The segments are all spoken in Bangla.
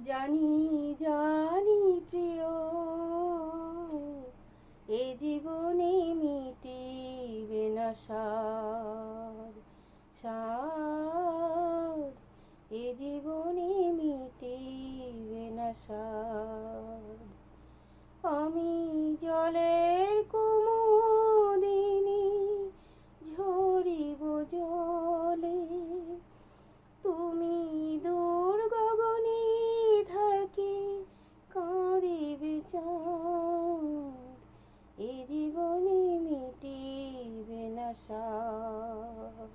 জানি জানি প্রিয়, এ জীবনে মিটিবে না সার সার, এ জীবনে মিটিবে না সার। আমি জলের কুমুদিনী ঝরিব জলে, তুমি দূর গগনে থাকি কাঁদিবে চাঁদ, এ জীবনে মিটিবে না সার।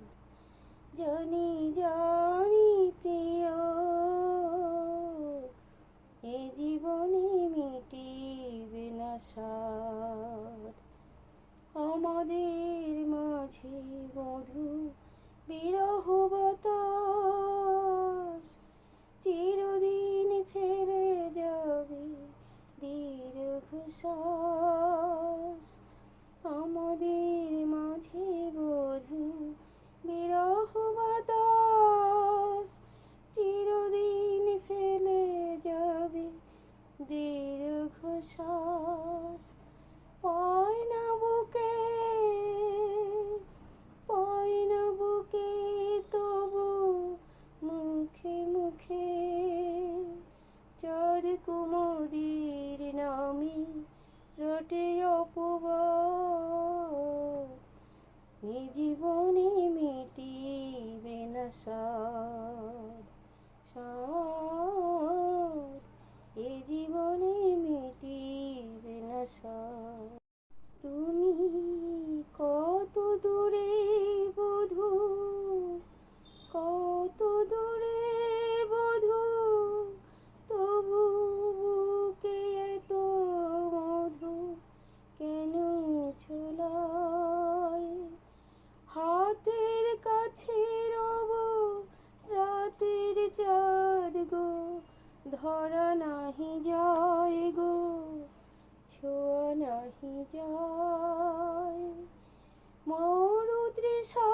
জানি জানি প্রিয়, এ জীবনে মিটিবে না সার। আমাদের মাঝে বধূ বিরহ বাতাস, চিরদিন ফেলে যাবে দীর্ঘশ্বাস। আমাদের মাঝে বধূ বিরহ বাতাস, চিরদিন ফেলে যাবে দীর্ঘশ্বাস। পায় না বুকে, পায় না বুকে, তবু মুখে মুখে চাঁদ কুমুদির নামে রটে অপবাদ, এ জীবনে মিটিবে না সার সার, এ জীবনে মিটিবে না সার। তুমি কত দূরে বধূ, কত দূরে বধূ, তবু বুকে এত মধু কেন ঝোলায়? হাতের কাছে রব রাতের চাঁদ গো, ধরা নাহি যায় গো, ছোঁয়া নাহি যায়। মরু তৃষা